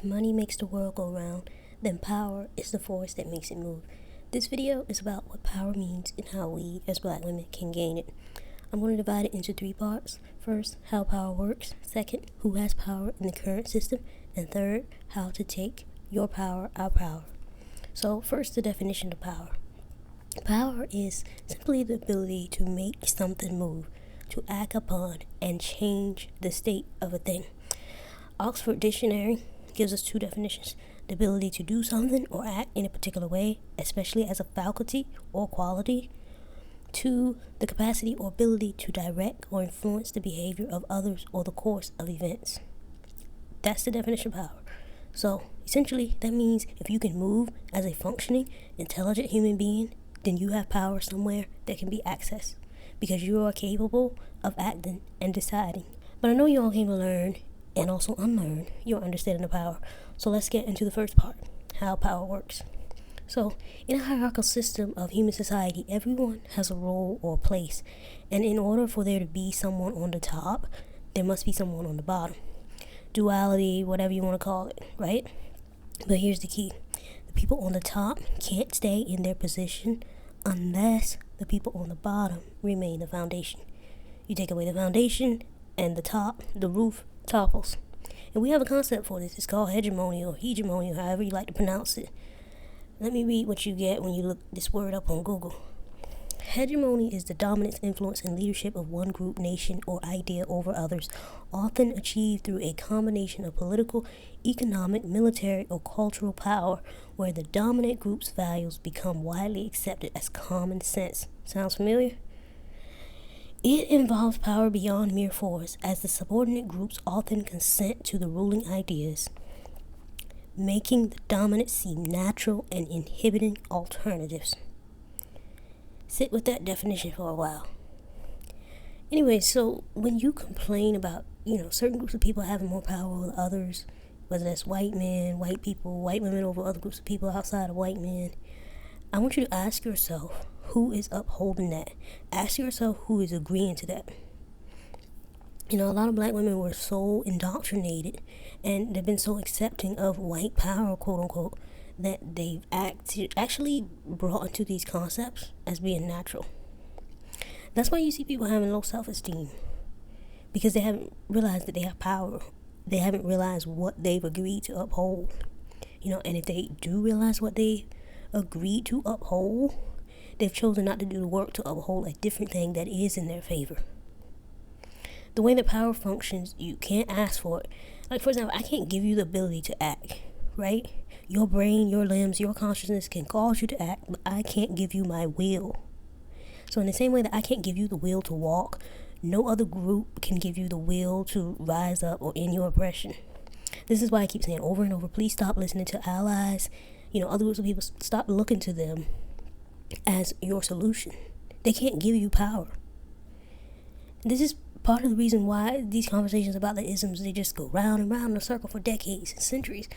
If money makes the world go round, then power is the force that makes it move. This video is about what power means and how we, as black women, can gain it. I'm going to divide it into 3 parts. First, how power works. Second, who has power in the current system. And third, how to take your power, our power. So first, the definition of power. Power is simply the ability to make something move, to act upon and change the state of a thing. Oxford Dictionary gives us 2 definitions: the ability to do something or act in a particular way, especially as a faculty or quality. 2, the capacity or ability to direct or influence the behavior of others or the course of events. That's the definition of power. So essentially, that means if you can move as a functioning, intelligent human being, then you have power somewhere that can be accessed because you are capable of acting and deciding. But I know you all came to learn and also unlearn your understanding of power. So let's get into the first part, how power works. So in a hierarchical system of human society, everyone has a role or place. And in order for there to be someone on the top, there must be someone on the bottom. Duality, whatever you want to call it, right? But here's the key. The people on the top can't stay in their position unless the people on the bottom remain the foundation. You take away the foundation and the top, the roof, topples. And we have a concept for this. It's called hegemony or hegemony, however you like to pronounce it. Let me read what you get when you look this word up on Google. Hegemony is the dominance, influence, and leadership of one group, nation, or idea over others, often achieved through a combination of political, economic, military, or cultural power, where the dominant group's values become widely accepted as common sense. Sounds familiar? It involves power beyond mere force, as the subordinate groups often consent to the ruling ideas, making the dominant seem natural and inhibiting alternatives. Sit with that definition for a while. Anyway, so when you complain about, certain groups of people having more power over others, whether that's white men, white people, white women over other groups of people outside of white men, I want you to ask yourself, who is upholding that? Ask yourself who is agreeing to that. A lot of black women were so indoctrinated and they've been so accepting of white power, quote unquote, that they've actually brought into these concepts as being natural. That's why you see people having low self-esteem, because they haven't realized that they have power. They haven't realized what they've agreed to uphold. And if they do realize what they agreed to uphold, they've chosen not to do the work to uphold a different thing that is in their favor. The way that power functions, you can't ask for it. Like, for example, I can't give you the ability to act, right? Your brain, your limbs, your consciousness can cause you to act, but I can't give you my will. So in the same way that I can't give you the will to walk, no other group can give you the will to rise up or end your oppression. This is why I keep saying over and over, please stop listening to allies, other groups of people. Stop looking to them as your solution. They can't give you power. This is part of the reason why these conversations about the isms, they just go round and round in a circle for decades and centuries.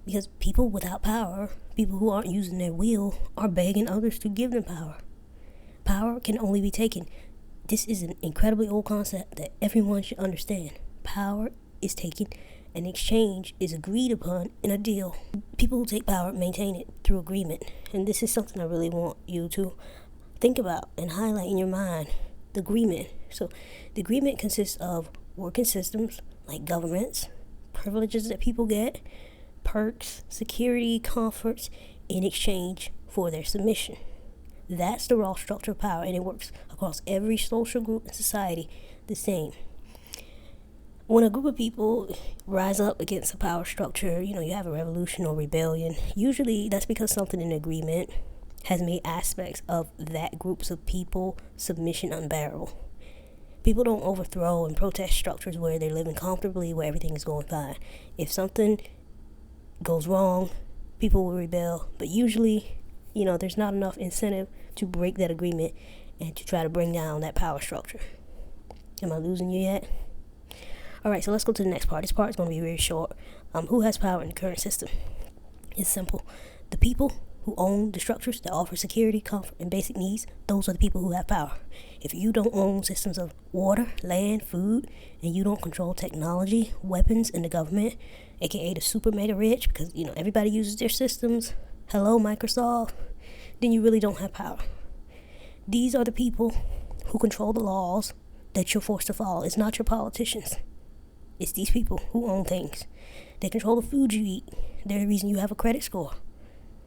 Because people without power, people who aren't using their will, are begging others to give them power. Power can only be taken. This is an incredibly old concept that everyone should understand. Power is taken and exchange is agreed upon in a deal. People who take power maintain it through agreement. And this is something I really want you to think about and highlight in your mind. The agreement. So the agreement consists of working systems like governments, privileges that people get, perks, security, comforts in exchange for their submission. That's the raw structure of power, and it works across every social group in society the same. When a group of people rise up against a power structure, you have a revolution or rebellion. Usually that's because something in agreement has made aspects of that groups of people submission unbearable. People don't overthrow and protest structures where they're living comfortably, where everything is going fine. If something goes wrong, people will rebel, but usually, there's not enough incentive to break that agreement and to try to bring down that power structure. Am I losing you yet? Alright, so let's go to the next part. This part is going to be very short. Who has power in the current system? It's simple. The people who own the structures that offer security, comfort, and basic needs, those are the people who have power. If you don't own systems of water, land, food, and you don't control technology, weapons, and the government, aka the super mega rich, because everybody uses their systems. Hello, Microsoft. Then you really don't have power. These are the people who control the laws that you're forced to follow. It's not your politicians. It's these people who own things. They control the food you eat. They're the reason you have a credit score.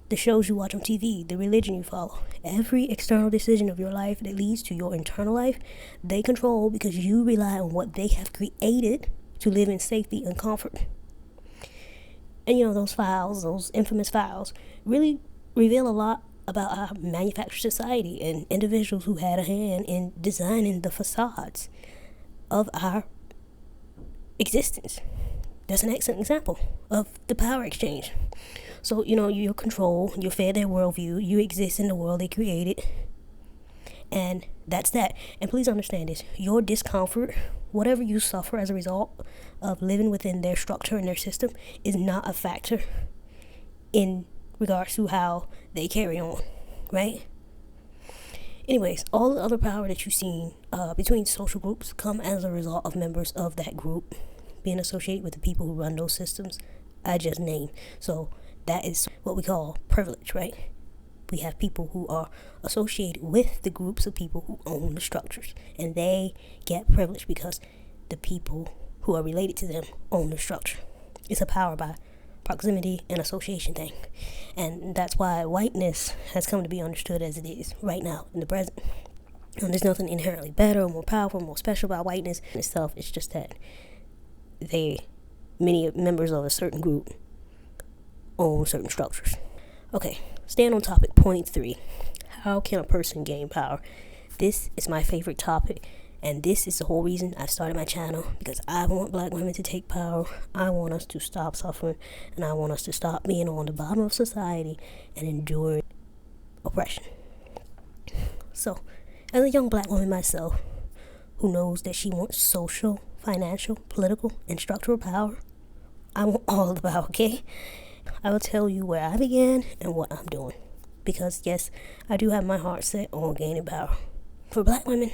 The shows you watch on TV, the religion you follow. Every external decision of your life that leads to your internal life, they control because you rely on what they have created to live in safety and comfort. And those files, those infamous files, really reveal a lot about our manufactured society and individuals who had a hand in designing the facades of our existence. That's an excellent example of the power exchange. So, you're controlled, you're fed their worldview, you exist in the world they created, and that's that. And please understand this, your discomfort, whatever you suffer as a result of living within their structure and their system, is not a factor in regards to how they carry on, right? Anyways, all the other power that you've seen between social groups come as a result of members of that group being associated with the people who run those systems I just named. So that is what we call privilege, right? We have people who are associated with the groups of people who own the structures, and they get privilege because the people who are related to them own the structure. It's a power by proximity and association thing, and that's why whiteness has come to be understood as it is right now in the present. There's nothing inherently better or more powerful, more special about whiteness itself. It's just that many members of a certain group own certain structures. Okay, staying on topic, point 3. How can a person gain power? This is my favorite topic, and this is the whole reason I started my channel, because I want black women to take power. I want us to stop suffering, and I want us to stop being on the bottom of society and enduring oppression. So, as a young black woman myself, who knows that she wants social, financial, political, and structural power, I want all of the power, okay? I will tell you where I began and what I'm doing, because yes, I do have my heart set on gaining power. For black women,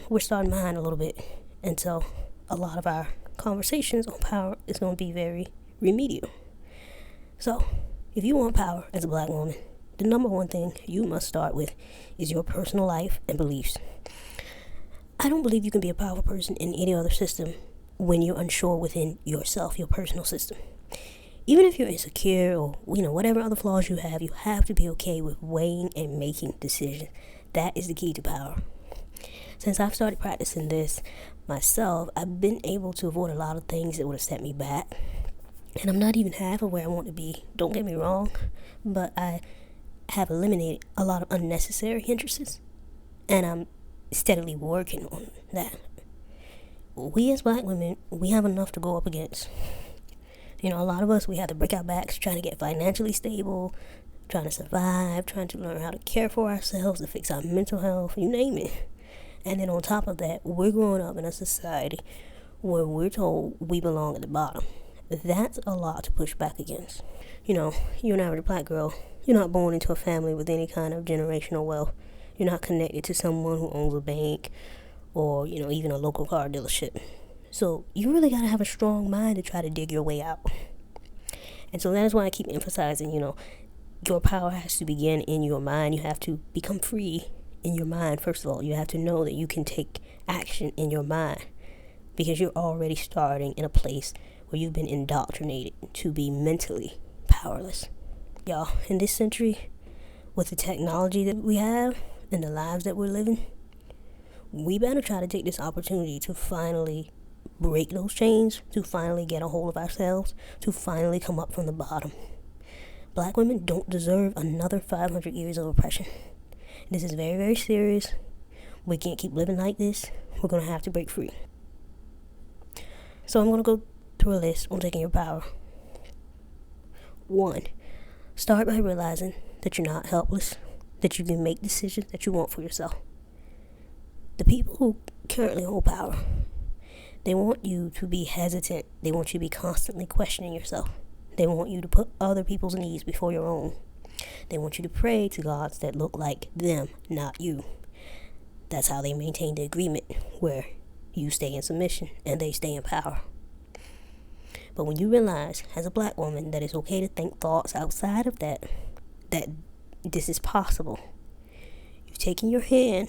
we're starting behind a little bit, and so a lot of our conversations on power is going to be very remedial. So, if you want power as a black woman, the number one thing you must start with is your personal life and beliefs. I don't believe you can be a powerful person in any other system when you're unsure within yourself, your personal system. Even if you're insecure or, whatever other flaws you have to be okay with weighing and making decisions. That is the key to power. Since I've started practicing this myself, I've been able to avoid a lot of things that would have set me back. And I'm not even half of where I want to be. Don't get me wrong, but I have eliminated a lot of unnecessary hindrances, and I'm steadily working on that. We as black women, we have enough to go up against. A lot of us, we have to break our backs trying to get financially stable, trying to survive, trying to learn how to care for ourselves, to fix our mental health, you name it. And then on top of that, we're growing up in a society where we're told we belong at the bottom. That's a lot to push back against. You're an average black girl. You're not born into a family with any kind of generational wealth. You're not connected to someone who owns a bank or, even a local car dealership. So you really got to have a strong mind to try to dig your way out. And so that is why I keep emphasizing, your power has to begin in your mind. You have to become free in your mind. First of all, you have to know that you can take action in your mind, because you're already starting in a place where you've been indoctrinated to be mentally powerless. Y'all, in this century, with the technology that we have and the lives that we're living, we better try to take this opportunity to finally break those chains, to finally get a hold of ourselves, to finally come up from the bottom. Black women don't deserve another 500 years of oppression. This is very, very serious. We can't keep living like this. We're going to have to break free. So I'm going to go through a list on taking your power. 1. Start by realizing that you're not helpless, that you can make decisions that you want for yourself. The people who currently hold power, they want you to be hesitant. They want you to be constantly questioning yourself. They want you to put other people's needs before your own. They want you to pray to gods that look like them, not you. That's how they maintain the agreement, where you stay in submission and they stay in power. But when you realize, as a black woman, that it's okay to think thoughts outside of that this is possible, you've taken your hand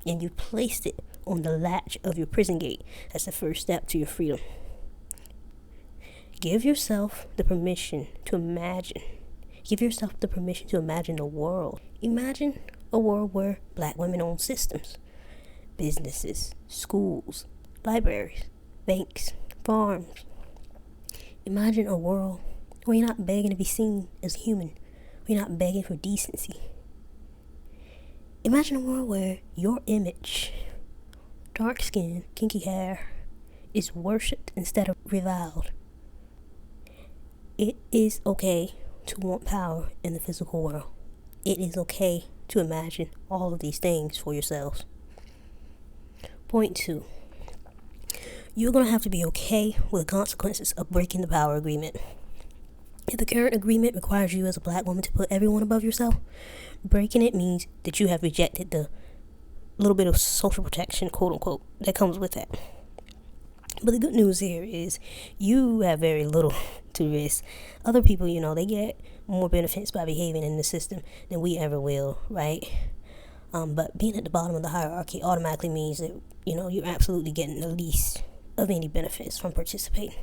and you've placed it on the latch of your prison gate. That's the first step to your freedom. Give yourself the permission to imagine. Give yourself the permission to imagine a world. Imagine a world where black women own systems, businesses, schools, libraries, banks, farms. Imagine a world where you're not begging to be seen as human, where you're not begging for decency. Imagine a world where your image, dark skin, kinky hair, is worshipped instead of reviled. It is okay to want power in the physical world. It is okay to imagine all of these things for yourselves. Point 2. You're going to have to be okay with the consequences of breaking the power agreement. If the current agreement requires you as a black woman to put everyone above yourself, breaking it means that you have rejected the little bit of social protection, quote unquote, that comes with that. But the good news here is you have very little to risk. Other people, they get more benefits by behaving in the system than we ever will, right? But being at the bottom of the hierarchy automatically means that, you're absolutely getting the least of any benefits from participating.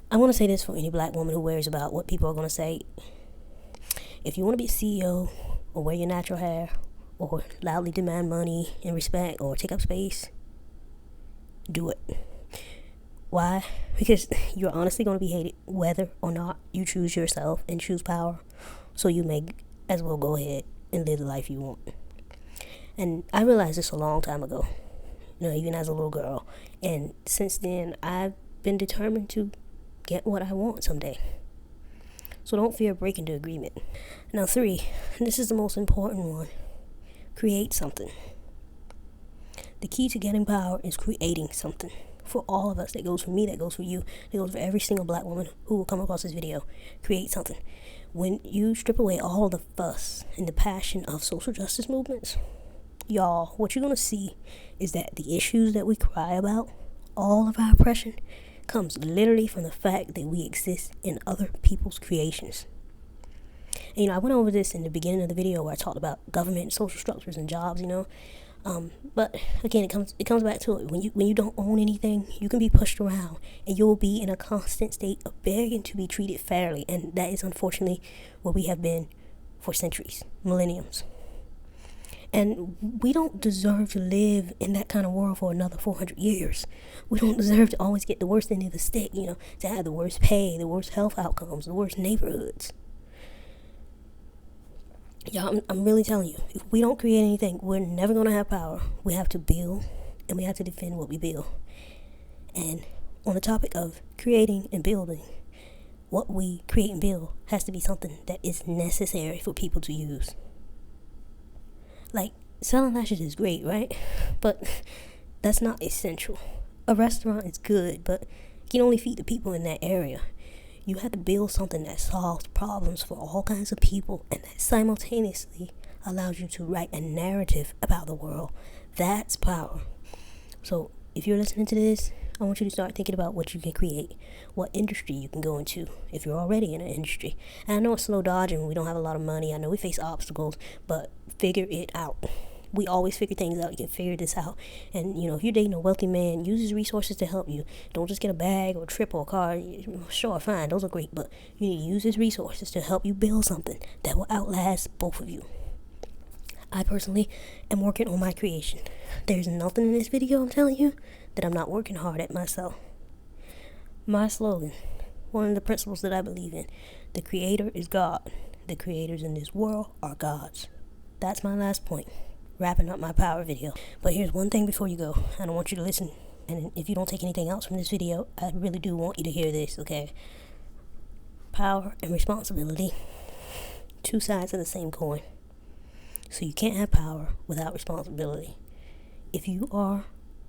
I want to say this for any black woman who worries about what people are going to say. If you want to be a CEO or wear your natural hair or loudly demand money and respect or take up space, do it. Why? Because you're honestly going to be hated whether or not you choose yourself and choose power. So you may as well go ahead and live the life you want. And I realized this a long time ago, even as a little girl. And since then, I've been determined to get what I want someday. So don't fear breaking the agreement. Now 3, and this is the most important one. Create something. The key to getting power is creating something. For all of us, that goes for me, that goes for you, that goes for every single black woman who will come across this video. Create something. When you strip away all the fuss and the passion of social justice movements, y'all, what you're going to see is that the issues that we cry about, all of our oppression, comes literally from the fact that we exist in other people's creations. And, I went over this in the beginning of the video where I talked about government, social structures, and jobs, But again, it comes back to it. When you don't own anything, you can be pushed around, and you'll be in a constant state of begging to be treated fairly. And that is unfortunately what we have been for centuries, millenniums. And we don't deserve to live in that kind of world for another 400 years. We don't deserve to always get the worst end of the stick, to have the worst pay, the worst health outcomes, the worst neighborhoods. Y'all, I'm really telling you, if we don't create anything, we're never going to have power. We have to build, and we have to defend what we build. And on the topic of creating and building, what we create and build has to be something that is necessary for people to use. Like, selling lashes is great, right? But that's not essential. A restaurant is good, but you can only feed the people in that area. You have to build something that solves problems for all kinds of people and that simultaneously allows you to write a narrative about the world. That's power. So if you're listening to this, I want you to start thinking about what you can create, what industry you can go into if you're already in an industry. And I know it's slow dodging, we don't have a lot of money, I know we face obstacles, but figure it out. We always figure things out. You can figure this out. And, if you're dating a wealthy man, use his resources to help you. Don't just get a bag or a trip or a car. Sure, fine, those are great, but you need to use his resources to help you build something that will outlast both of you. I personally am working on my creation. There's nothing in this video, I'm telling you, that I'm not working hard at myself. My slogan, one of the principles that I believe in, the creator is God. The creators in this world are gods. That's my last point. Wrapping up my power video. But here's one thing before you go. I don't want you to listen. And if you don't take anything else from this video, I really do want you to hear this, okay? Power and responsibility. 2 sides of the same coin. So you can't have power without responsibility. If you are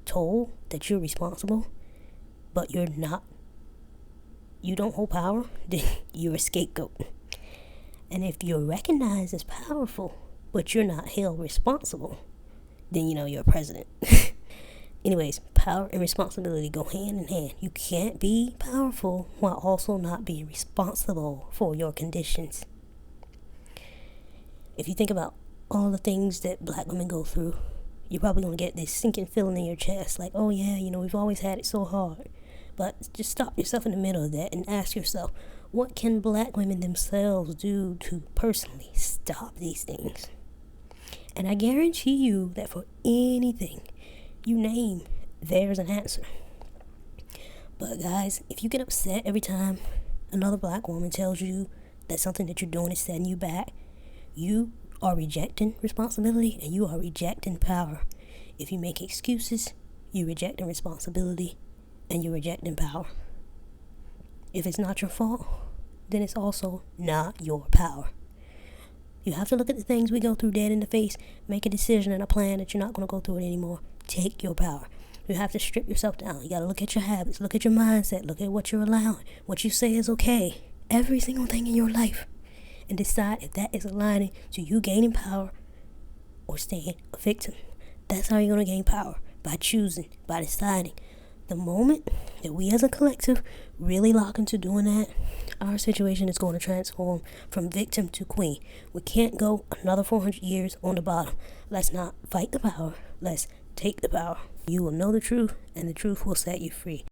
told that you're responsible, but you're not, you don't hold power, then you're a scapegoat. And if you're recognized as powerful, but you're not held responsible, then you're a president. Anyways, power Power and responsibility go hand in hand. You can't be powerful while also not being responsible for your conditions. If you think about all the things that black women go through, you're probably going to get this sinking feeling in your chest like, oh yeah, we've always had it so hard. But just stop yourself in the middle of that and ask yourself, what can black women themselves do to personally stop these things? And I guarantee you that for anything you name, there's an answer. But guys, if you get upset every time another black woman tells you that something that you're doing is setting you back, you are rejecting responsibility and you are rejecting power. If you make excuses, you're rejecting responsibility and you're rejecting power. If it's not your fault, then it's also not your power. You have to look at the things we go through dead in the face, make a decision and a plan that you're not going to go through it anymore. Take your power. You have to strip yourself down. You got to look at your habits, look at your mindset, look at what you're allowing, what you say is okay. Every single thing in your life. And decide if that is aligning to you gaining power or staying a victim. That's how you're going to gain power. By choosing, by deciding. The moment that we as a collective really lock into doing that, our situation is going to transform from victim to queen. We can't go another 400 years on the bottom. Let's not fight the power. Let's take the power. You will know the truth, and the truth will set you free.